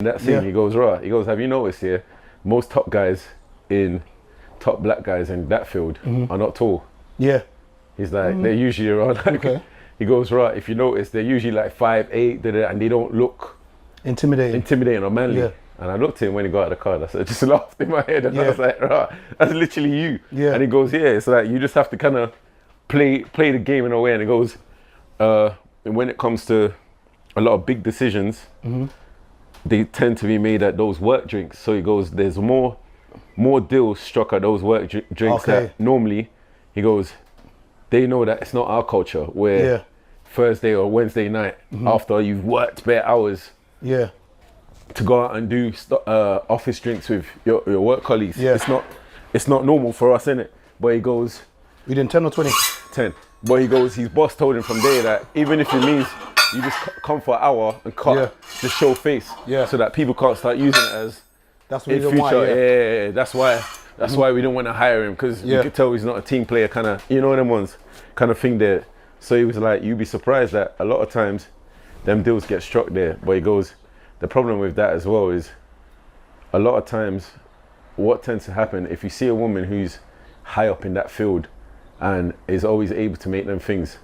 that scene, he goes, right, he goes, have you noticed here, most top black guys in that field are not tall. Yeah. He's like, they're usually around like, he goes, right, if you notice, they're usually like 5'8", and they don't look intimidating or manly. Yeah. And I looked at him when he got out of the car, I just laughed in my head, and I was like, right, that's literally you. Yeah. And he goes, yeah, it's like, you just have to kind of play the game in a way. And he goes, and when it comes to a lot of big decisions, they tend to be made at those work drinks. So he goes, there's more deals struck at those work drinks that normally, he goes, they know that it's not our culture where Thursday or Wednesday night after you've worked bare hours to go out and do office drinks with your work colleagues. Yeah. It's not normal for us, innit? But he goes, we did 10 or 20? 10. But he goes, his boss told him from there that even if it means you just come for an hour and cut, just show face, so that people can't start using it as that's the reason why. That's why we don't want to hire him, because you could tell he's not a team player, kind of, you know them ones, kind of thing there. So he was like, you'd be surprised that a lot of times them deals get struck there. But he goes, the problem with that as well is a lot of times what tends to happen, if you see a woman who's high up in that field and is always able to make them things,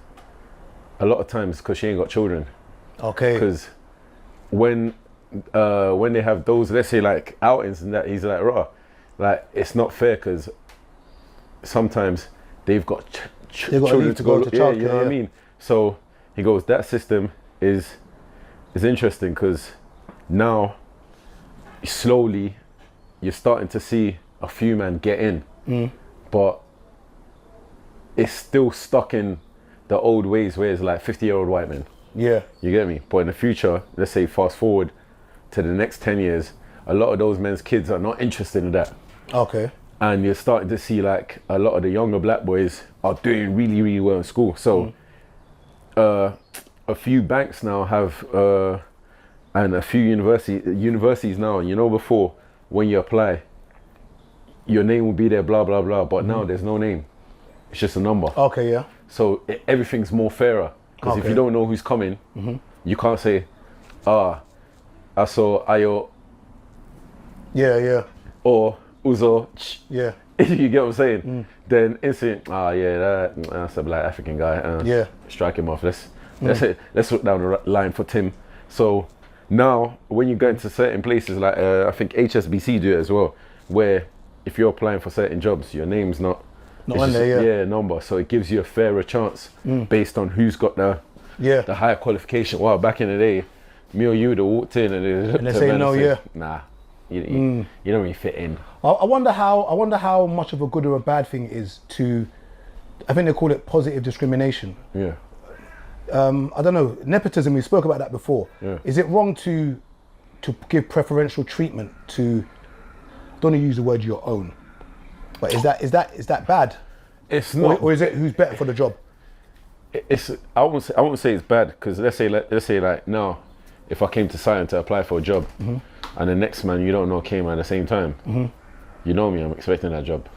a lot of times because she ain't got children. Okay. Because when they have those, let's say like outings and that, he's like, raw, like it's not fair, because sometimes they've got children to go to you know what I mean? So he goes, that system is interesting, because now slowly you're starting to see a few men get in, but it's still stuck in the old ways where it's like 50-year-old white men. Yeah. You get me? But in the future, let's say fast forward to the next 10 years, a lot of those men's kids are not interested in that. Okay. And you're starting to see like a lot of the younger black boys are doing really, really well in school. So a few banks now have, and a few universities now, you know, before when you apply, your name will be there, blah, blah, blah. But now there's no name. It's just a number. Okay, yeah. So everything's more fairer. Because if you don't know who's coming, you can't say, I saw Ayo. Yeah, yeah. Or Uzo. Yeah. You get what I'm saying? Then instant, that's a black African guy. Strike him off. Let's look down the line for Tim. So now when you go into certain places, like I think HSBC do it as well, where if you're applying for certain jobs, your name's not on there, number. So it gives you a fairer chance based on who's got the higher qualification. Wow, back in the day, me or you would have walked in and they say no, nah, you don't really fit in. I wonder how much of a good or a bad thing it is to, I think they call it positive discrimination. Yeah. I don't know, nepotism, we spoke about that before. Yeah. Is it wrong to give preferential treatment to, I don't want to use the word your own, but is that bad? It's not. Or is it who's better for the job? I won't say it's bad, because let's say like now, if I came to Science to apply for a job, and the next man you don't know came at the same time, you know me, I'm expecting that job.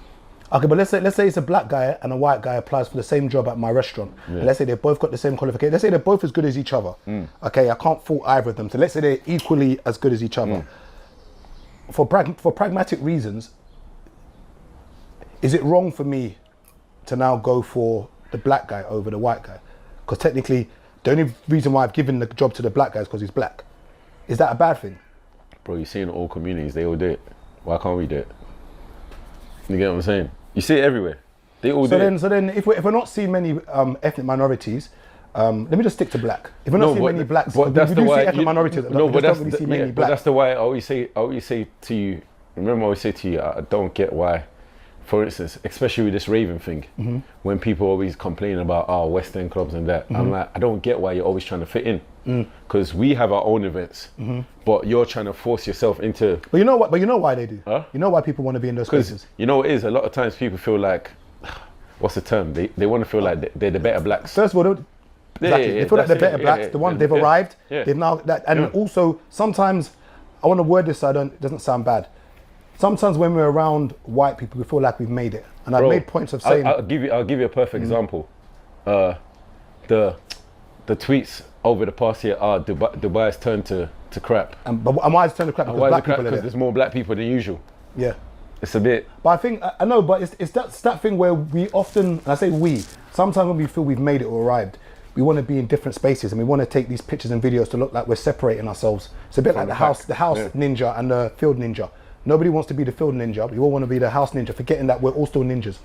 Okay, but let's say it's a black guy and a white guy applies for the same job at my restaurant. Yeah. And let's say they both got the same qualification. Let's say they're both as good as each other. Okay, I can't fault either of them. So let's say they're equally as good as each other. For pragmatic reasons, is it wrong for me to now go for the black guy over the white guy? Because technically, the only reason why I've given the job to the black guy is because he's black. Is that a bad thing? Bro, you see in all communities, they all do it. Why can't we do it? You get what I'm saying? You see it everywhere. They all do it. So then, if we're not seeing many ethnic minorities, let me just stick to black. If we're not seeing many blacks, but that's the why ethnic minorities. But that's the why I always say to you. Remember, I always say to you, I don't get why. For instance, especially with this raving thing, when people always complain about West End clubs and that, I'm like, I don't get why you're always trying to fit in. Because we have our own events, but you're trying to force yourself into. But you know what? But you know why they do. Huh? You know why people want to be in those places. You know what it is. A lot of times people feel like, what's the term? They want to feel like they're the better blacks. First of all, they feel like they're better blacks. The one they've arrived. They've now and also sometimes I want to word this so it doesn't sound bad. Sometimes when we're around white people, we feel like we've made it. And I've made points of saying. I'll give you a perfect example. The tweets over the past year are Dubai's turn to to crap. And why is it turned to crap? Because Why is black it crap? people are Because there. there's more black people than usual. Yeah. It's a bit. But I think, I know, but it's that thing where we often, and I say we, sometimes when we feel we've made it or arrived, we want to be in different spaces and we want to take these pictures and videos to look like we're separating ourselves. It's a bit like the house ninja and the field ninja. Nobody wants to be the field ninja, we all want to be the house ninja, forgetting that we're all still ninjas.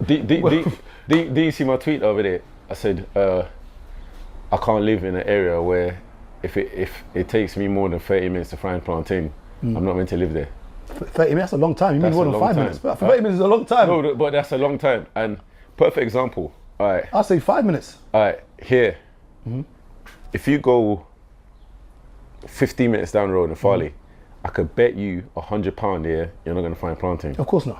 Do you see my tweet over there? I said, I can't live in an area where if it takes me more than 30 minutes to find plantain, I'm not meant to live there. 30 minutes, that's a long time. You mean more than 5 minutes? But 30 minutes is a long time. No, but that's a long time. And perfect example. All right. I'll say 5 minutes. All right, here. If you go 15 minutes down the road in Farley, I could bet you £100 here, you're not going to find plantain. Of course not.